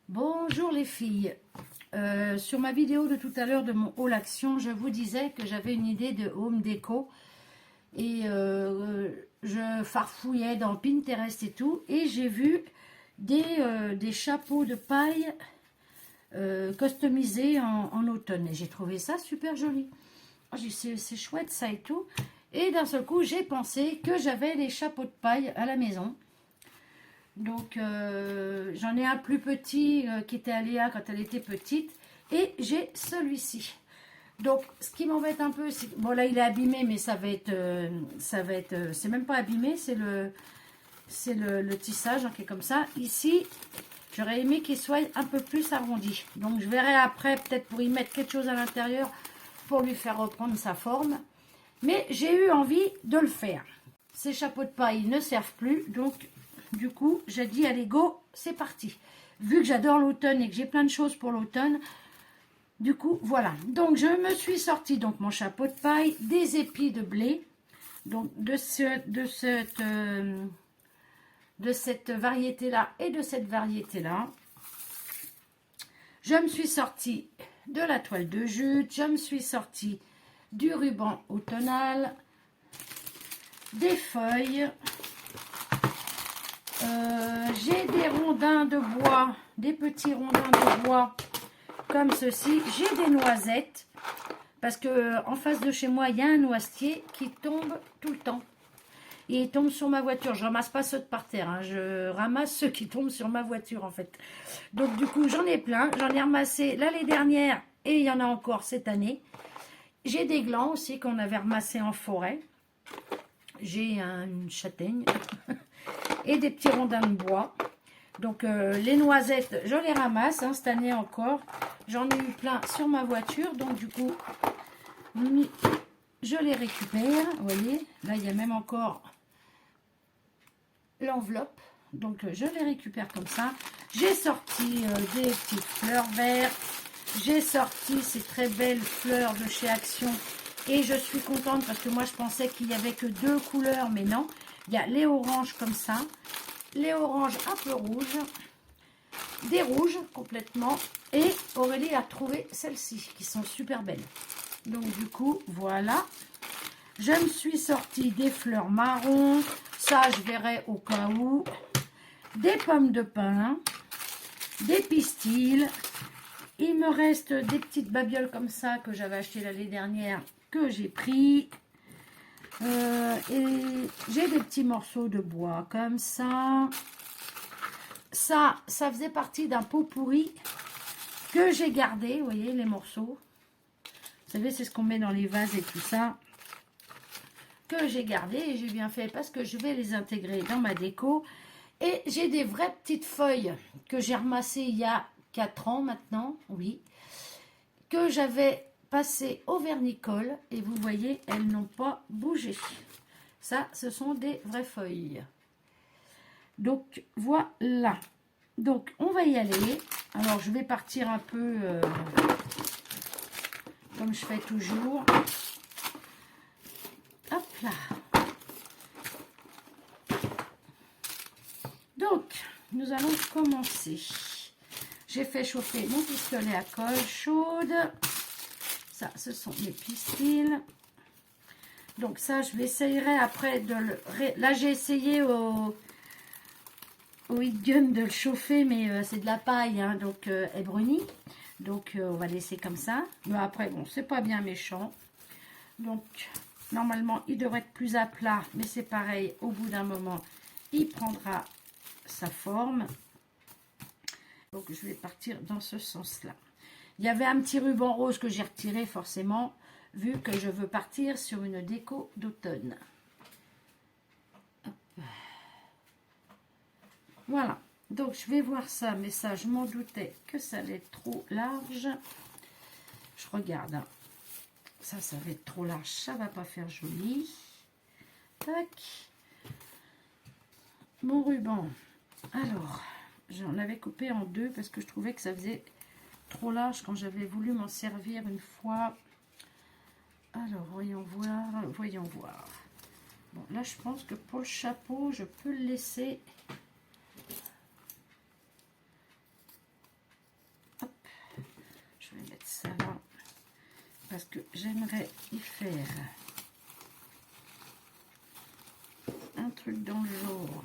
Bonjour les filles. Sur ma vidéo de tout à l'heure de mon haul action, je vous disais que j'avais une idée de home déco et je farfouillais dans Pinterest et tout et j'ai vu des chapeaux de paille customisés en automne et j'ai trouvé ça super joli. J'ai dit c'est chouette ça et tout, et d'un seul coup j'ai pensé que j'avais des chapeaux de paille à la maison. Donc, j'en ai un plus petit qui était à Léa quand elle était petite. Et j'ai celui-ci. Donc, ce qui m'embête un peu, c'est... Bon, là, il est abîmé, mais ça va être... c'est même pas abîmé, c'est le tissage hein, qui est comme ça. Ici, j'aurais aimé qu'il soit un peu plus arrondi. Donc, je verrai après, peut-être pour y mettre quelque chose à l'intérieur, pour lui faire reprendre sa forme. Mais j'ai eu envie de le faire. Ces chapeaux de paille ne servent plus, donc... Du coup, j'ai dit, allez, go, c'est parti. Vu que j'adore l'automne et que j'ai plein de choses pour l'automne, du coup, voilà. Donc, je me suis sorti donc mon chapeau de paille, des épis de blé, donc de cette variété-là et de cette variété-là. Je me suis sorti de la toile de jute, je me suis sorti du ruban automnal, des feuilles. J'ai des rondins de bois, des petits rondins de bois comme ceci. J'ai des noisettes parce que en face de chez moi il y a un noisetier qui tombe tout le temps. Et il tombe sur ma voiture. Je ramasse pas ceux de par terre, hein. Je ramasse ceux qui tombent sur ma voiture en fait. Donc du coup j'en ai plein. J'en ai ramassé l'année dernière et il y en a encore cette année. J'ai des glands aussi qu'on avait ramassés en forêt. J'ai une châtaigne. Et des petits rondins de bois. Donc les noisettes, je les ramasse hein, cette année encore. J'en ai eu plein sur ma voiture. Donc du coup, je les récupère. Vous voyez, là il y a même encore l'enveloppe. Donc je les récupère comme ça. J'ai sorti des petites fleurs vertes. J'ai sorti ces très belles fleurs de chez Action. Et je suis contente parce que moi je pensais qu'il n'y avait que deux couleurs. Mais non, il y a les oranges comme ça. Les oranges un peu rouges, des rouges complètement, et Aurélie a trouvé celles-ci qui sont super belles. Donc du coup voilà, je me suis sorti des fleurs marron, ça je verrai au cas où, des pommes de pin, des pistils. Il me reste des petites babioles comme ça que j'avais acheté l'année dernière que j'ai pris. Et j'ai des petits morceaux de bois comme ça. Ça faisait partie d'un pot pourri que j'ai gardé. Vous voyez les morceaux. Vous savez, c'est ce qu'on met dans les vases et tout ça. Que j'ai gardé et j'ai bien fait parce que je vais les intégrer dans ma déco. Et j'ai des vraies petites feuilles que j'ai ramassées il y a 4 ans maintenant. Oui. Que j'avais passé au vernicole et vous voyez, elles n'ont pas bougé. Ça, ce sont des vraies feuilles. Donc, voilà. Donc, on va y aller. Alors, je vais partir un peu comme je fais toujours. Hop là. Donc, nous allons commencer. J'ai fait chauffer mon pistolet à colle chaude. Ça, ce sont mes pistils. Donc ça, je vais essayer après de le... Là, j'ai essayé au heat gun de le chauffer, mais c'est de la paille, hein, donc elle brunit. Donc, on va laisser comme ça. Mais après, bon, c'est pas bien méchant. Donc, normalement, il devrait être plus à plat, mais c'est pareil. Au bout d'un moment, il prendra sa forme. Donc, je vais partir dans ce sens-là. Il y avait un petit ruban rose que j'ai retiré forcément, vu que je veux partir sur une déco d'automne. Voilà, donc je vais voir ça, mais ça, je m'en doutais que ça allait être trop large. Je regarde, hein. Ça va être trop large, ça va pas faire joli. Tac. Mon ruban, alors, j'en avais coupé en deux parce que je trouvais que ça faisait trop large quand j'avais voulu m'en servir une fois. Alors, voyons voir. Bon, là, je pense que pour le chapeau, je peux le laisser. parce que j'aimerais y faire un truc dans le genre.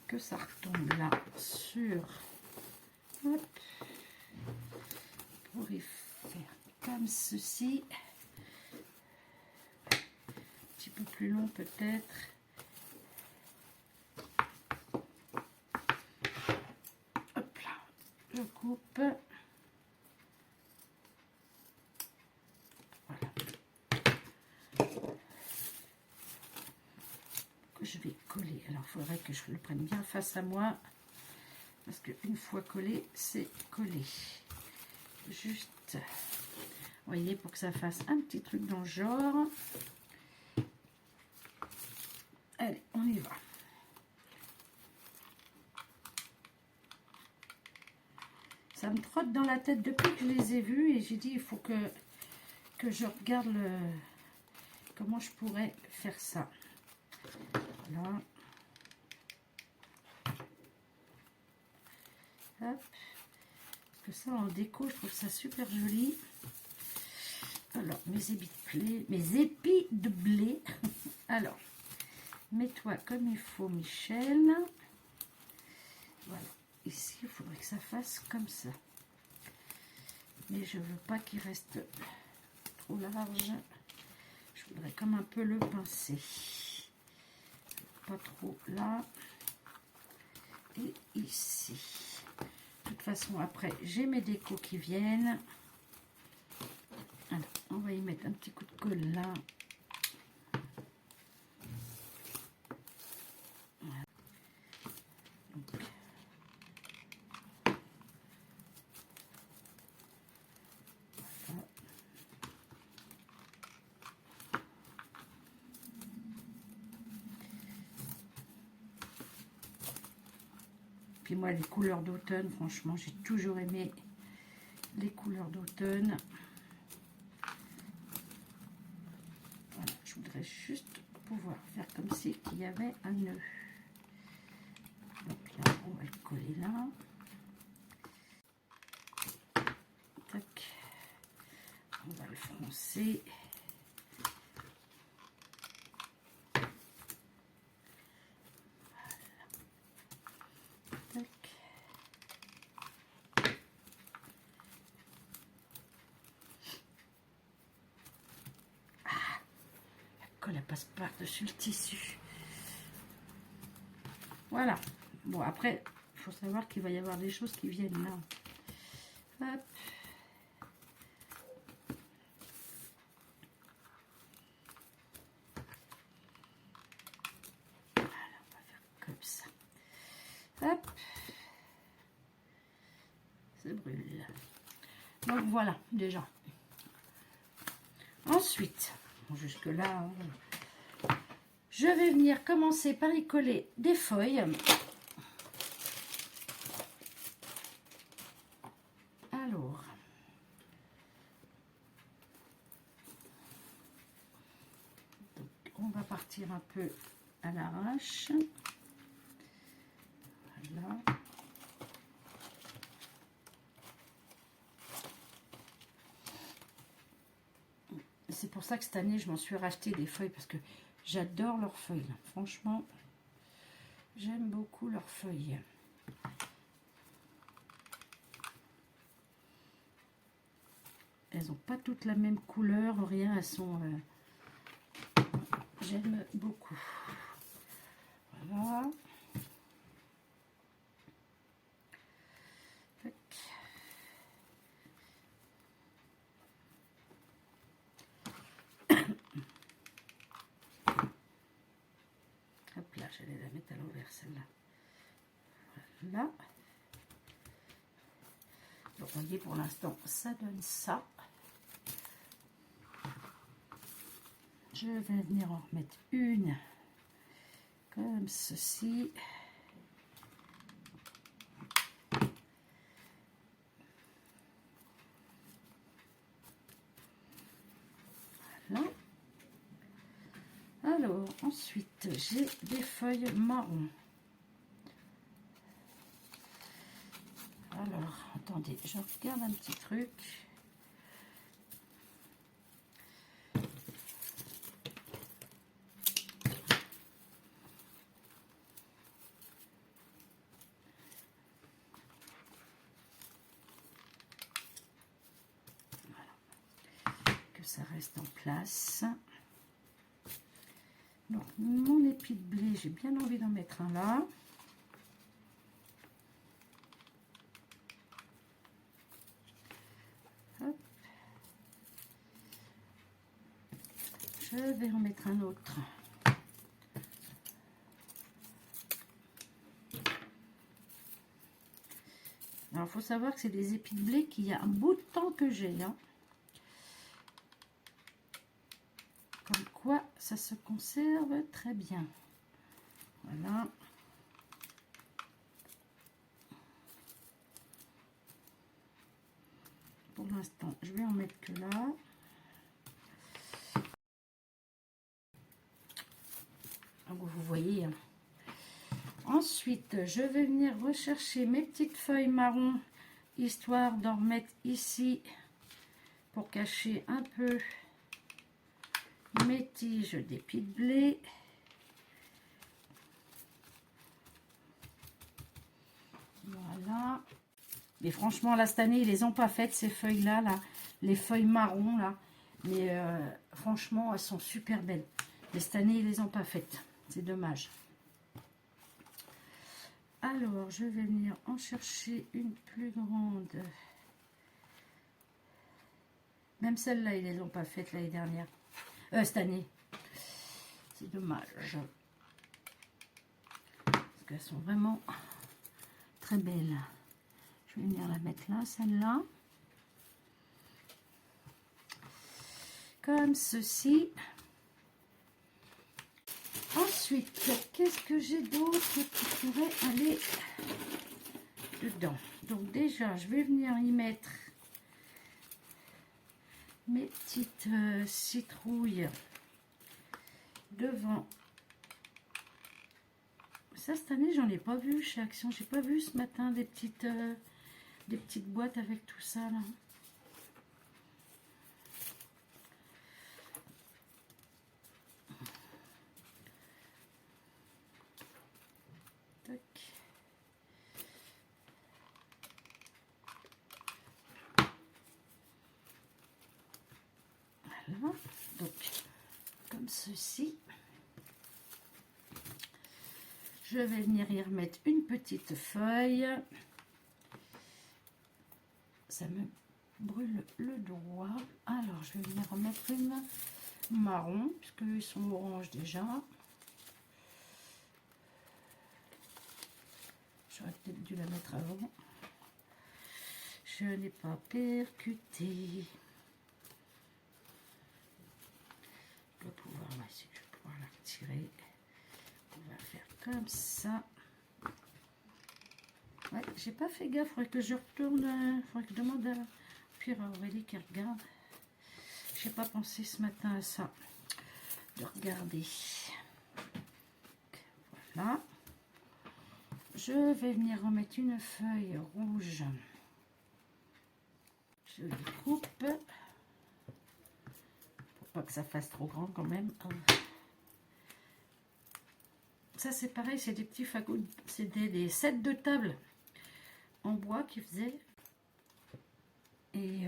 Que ça retombe là sur, hop, pour y faire comme ceci, un petit peu plus long peut-être. Hop là, je coupe. Voilà. Que je vais coller. Alors il faudrait que je le prenne bien face à moi, parce qu'une fois collé, c'est collé. Juste, vous voyez, pour que ça fasse un petit truc dans le genre. Allez, on y va. Ça me trotte dans la tête depuis que je les ai vus et j'ai dit il faut que je regarde comment je pourrais faire ça. Voilà. Hop. Parce que ça en déco, je trouve ça super joli. Alors, mes épis de blé. Alors, mets-toi comme il faut, Michel. Voilà. Ici, il faudrait que ça fasse comme ça. Mais je veux pas qu'il reste trop large. Je voudrais comme un peu le pincer. Pas trop là. Et ici. De toute façon, après, j'ai mes décos qui viennent. Alors, on va y mettre un petit coup de colle là. Voilà. Donc, voilà. Puis moi, les couleurs d'automne, franchement, j'ai toujours aimé les couleurs d'automne. Voilà, je voudrais juste pouvoir faire comme si il y avait un nœud. Donc là, on va le coller là. Tac. On va le froncer. Elle passe par-dessus le tissu. Voilà. Bon, après, il faut savoir qu'il va y avoir des choses qui viennent là. Hop. Voilà, on va faire comme ça. Hop. Ça brûle. Donc voilà, déjà. Ensuite, jusque là, je vais venir commencer par y coller des feuilles. Alors, donc, on va partir un peu à l'arrache. Voilà. C'est pour ça que cette année, je m'en suis racheté des feuilles parce que j'adore leurs feuilles. Franchement, j'aime beaucoup leurs feuilles. Elles n'ont pas toutes la même couleur, rien. Elles sont... j'aime beaucoup. Voilà. Tac. Hop là, j'allais la mettre à l'envers celle-là. Voilà. Donc, vous voyez, pour l'instant, ça donne ça. Je vais venir en remettre une comme ceci. Voilà. Alors, ensuite, j'ai des feuilles marron. Alors, attendez, je regarde un petit truc. Ça reste en place. Donc mon épi de blé, j'ai bien envie d'en mettre un là. Hop. Je vais en mettre un autre. Alors il faut savoir que c'est des épis de blé qu'il y a un bout de temps que j'ai. Hein. Comme quoi, ça se conserve très bien. Voilà. Pour l'instant, je vais en mettre que là. Donc, vous voyez. Hein. Ensuite, je vais venir rechercher mes petites feuilles marron, histoire d'en remettre ici pour cacher un peu mes tiges d'épis de blé. Voilà. Mais franchement, là, cette année, ils les ont pas faites, ces feuilles-là, là, les feuilles marron, là. Mais franchement, elles sont super belles. Mais cette année, ils les ont pas faites. C'est dommage. Alors, je vais venir en chercher une plus grande. Même celle-là, ils les ont pas faites l'année dernière. Cette année. C'est dommage. Parce qu'elles sont vraiment très belles. Je vais venir la mettre là, celle-là. Comme ceci. Ensuite, qu'est-ce que j'ai d'autre qui pourrait aller dedans? Donc déjà, je vais venir y mettre mes petites citrouilles devant. Ça, cette année, j'en ai pas vu chez Action. J'ai pas vu ce matin des petites boîtes avec tout ça là. Tac. Voilà. Donc, comme ceci. Je vais venir y remettre une petite feuille. Ça me brûle le doigt. Alors, je vais venir remettre une marron, puisqu'ils sont orange déjà. J'aurais peut-être dû la mettre avant. Je n'ai pas percuté. Je vais pouvoir, je vais pouvoir la retirer. On va faire comme ça. Ouais, j'ai pas fait gaffe, faudrait que je retourne, faudrait que je demande à Pierre Aurélie qui regarde. J'ai pas pensé ce matin à ça, de regarder. Voilà. Je vais venir remettre une feuille rouge. Je les coupe. Pour pas que ça fasse trop grand quand même. Ça c'est pareil, c'est des petits fagots, c'est des sets de table en bois qui faisaient. Et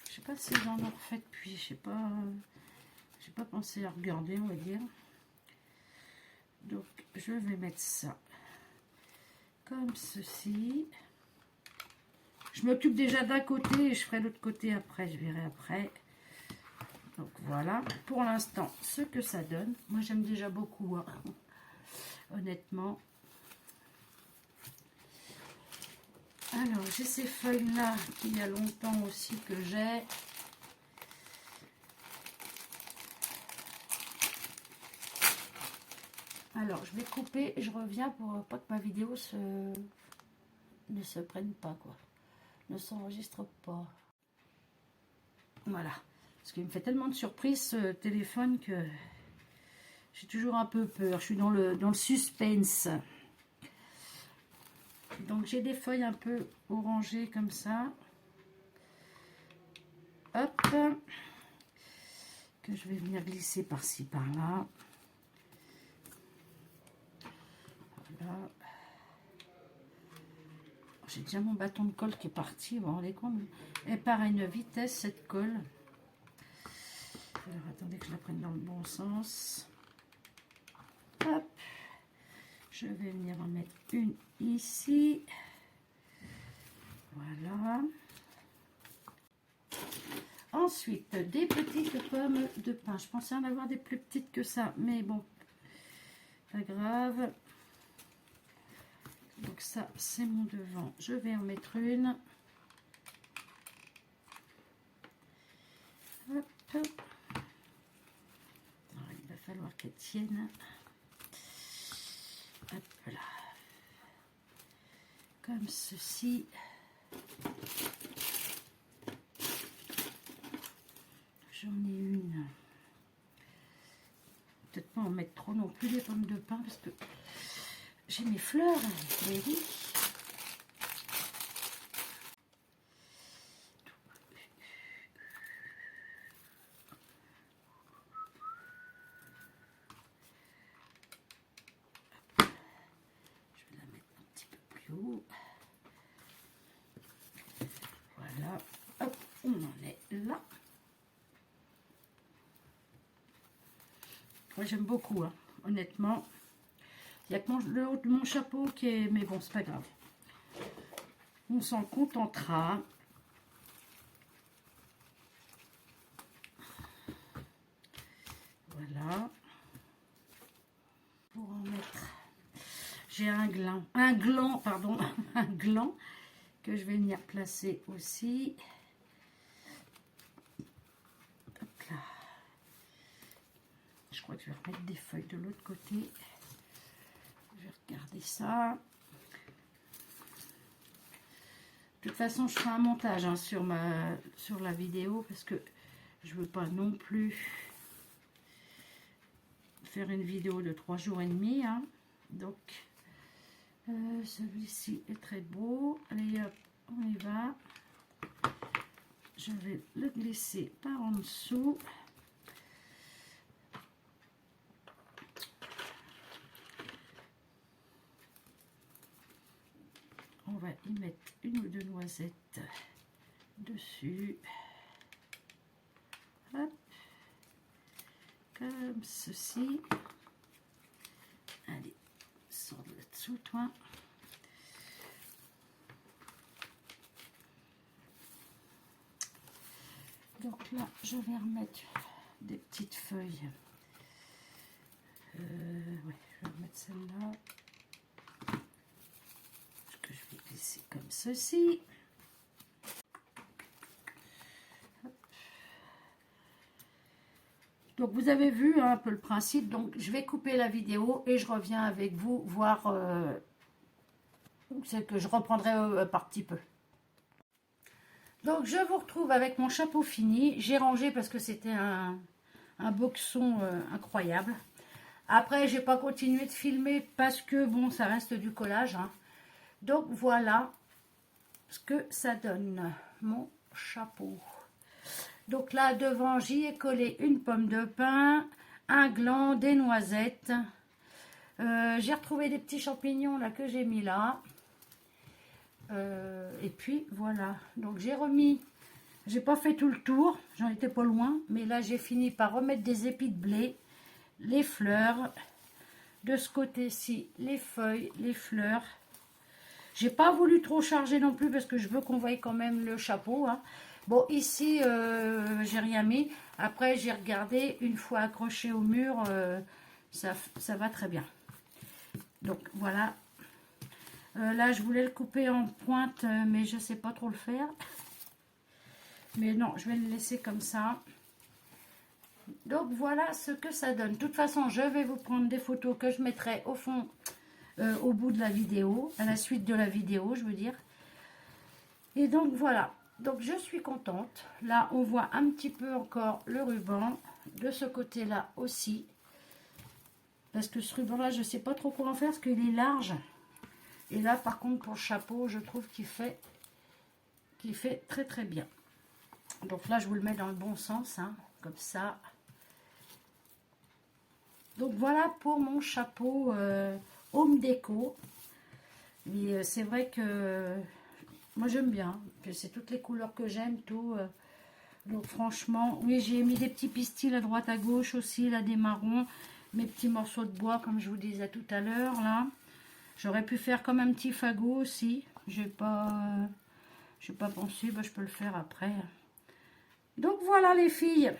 je sais pas si j'en ai refait depuis, j'ai pas pensé à regarder, on va dire. Donc je vais mettre ça comme ceci. Je m'occupe déjà d'un côté et je ferai l'autre côté après, je verrai après. Donc voilà, pour l'instant, ce que ça donne. Moi j'aime déjà beaucoup, hein. Honnêtement. Alors j'ai ces feuilles là qu'il y a longtemps aussi que j'ai. Alors je vais couper et je reviens pour pas que ma vidéo ne se prenne pas, quoi. Ne s'enregistre pas. Voilà. Parce qu'il me fait tellement de surprises ce téléphone que j'ai toujours un peu peur. Je suis dans le suspense. Donc j'ai des feuilles un peu orangées comme ça. Hop. Que je vais venir glisser par-ci, par-là. Voilà. J'ai déjà mon bâton de colle qui est parti. Vous vous rendez compte? Elle part à une vitesse, cette colle. Alors, attendez que je la prenne dans le bon sens. Hop. Je vais venir en mettre une ici. Voilà. Ensuite, des petites pommes de pin. Je pensais en avoir des plus petites que ça, mais bon, pas grave. Donc ça, c'est mon devant. Je vais en mettre une. Hop. Alors, il va falloir qu'elle tienne. Hop là. Comme ceci. J'en ai une. Peut-être pas en mettre trop non plus les pommes de pin parce que j'ai mes fleurs. Mais oui. Je vais la mettre un petit peu plus haut. Voilà. Hop, on en est là. Moi j'aime beaucoup, hein. Honnêtement. Il n'y a que le haut de mon chapeau qui est... Mais bon, c'est pas grave. On s'en contentera. Voilà. Pour en mettre... J'ai un gland, pardon, un gland que je vais venir placer aussi. Hop là. Je crois que je vais remettre des feuilles de l'autre côté. Je vais regarder ça. De toute façon, je ferai un montage, hein, sur la vidéo parce que je veux pas non plus faire une vidéo de 3 jours et demi. Hein. Donc, celui-ci est très beau. Allez hop, on y va. Je vais le glisser par en dessous. On va y mettre une ou deux noisettes dessus. Hop. Comme ceci. Allez, sors de là-dessous, toi. Donc là, je vais remettre des petites feuilles. Ouais, je vais remettre celle-là. Que je vais glisser comme ceci. Hop. Donc vous avez vu, hein, un peu le principe. Donc je vais couper la vidéo et je reviens avec vous voir. C'est que je reprendrai par petit peu. Donc je vous retrouve avec mon chapeau fini. J'ai rangé parce que c'était un boxon incroyable. Après j'ai pas continué de filmer parce que bon, ça reste du collage, hein. Donc voilà ce que ça donne, mon chapeau. Donc là devant, j'y ai collé une pomme de pin, un gland, des noisettes. J'ai retrouvé des petits champignons là que j'ai mis là. Et puis voilà. Donc j'ai remis, j'ai pas fait tout le tour, j'en étais pas loin. Mais là j'ai fini par remettre des épis de blé, les fleurs. De ce côté-ci, les feuilles, les fleurs. J'ai pas voulu trop charger non plus parce que je veux qu'on voie quand même le chapeau, hein. Bon, ici, j'ai rien mis. Après, j'ai regardé, une fois accroché au mur, ça va très bien. Donc, voilà. Là, je voulais le couper en pointe, mais je sais pas trop le faire. Mais non, je vais le laisser comme ça. Donc, voilà ce que ça donne. De toute façon, je vais vous prendre des photos que je mettrai au fond... au bout de la vidéo, à la suite de la vidéo, je veux dire. Et donc voilà, donc je suis contente. Là, on voit un petit peu encore le ruban, de ce côté-là aussi. Parce que ce ruban-là, je sais pas trop quoi en faire, parce qu'il est large. Et là, par contre, pour le chapeau, je trouve qu'il fait très très bien. Donc là, je vous le mets dans le bon sens, hein, comme ça. Donc voilà pour mon chapeau home déco. Mais c'est vrai que moi j'aime bien. C'est toutes les couleurs que j'aime, tout. Donc franchement, oui, j'ai mis des petits pistils à droite à gauche aussi, là des marrons, mes petits morceaux de bois comme je vous disais tout à l'heure là. J'aurais pu faire comme un petit fagot aussi. J'ai pas pensé, bah, je peux le faire après. Donc voilà les filles.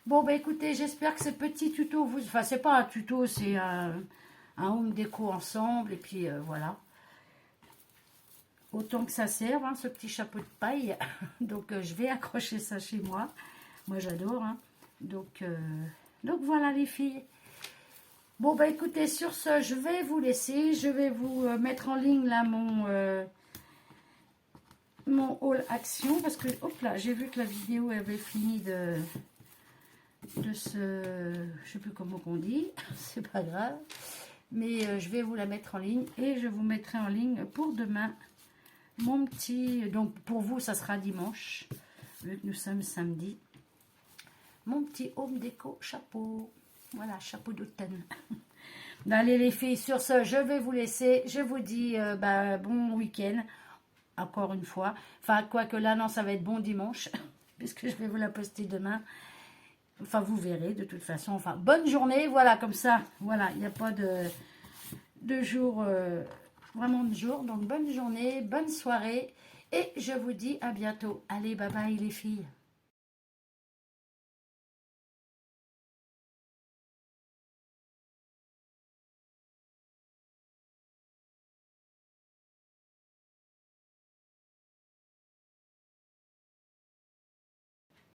Bon bah écoutez, j'espère que ces petits tutos vous... Enfin c'est pas un tuto, c'est un home déco ensemble. Et puis voilà. Autant que ça serve, hein, ce petit chapeau de paille. Donc je vais accrocher ça chez moi. Moi j'adore. Hein. Donc voilà les filles. Bon bah écoutez, sur ce, je vais vous laisser. Je vais vous mettre en ligne là mon haul action. Parce que, hop là, j'ai vu que la vidéo avait fini de ce... Je sais plus comment on dit. C'est pas grave. Mais je vais vous la mettre en ligne. Et je vous mettrai en ligne pour demain. Mon petit... Donc pour vous, ça sera dimanche. Vu que nous sommes samedi. Mon petit home déco chapeau. Voilà, chapeau d'automne. Allez les filles, sur ce, je vais vous laisser. Je vous dis bon week-end. Encore une fois. Enfin, quoique là, non, ça va être bon dimanche. Puisque je vais vous la poster demain. Enfin, vous verrez de toute façon. Enfin, bonne journée. Voilà, comme ça. Voilà, il n'y a pas de jour... vraiment de jour. Donc, bonne journée, bonne soirée. Et je vous dis à bientôt. Allez, bye bye les filles.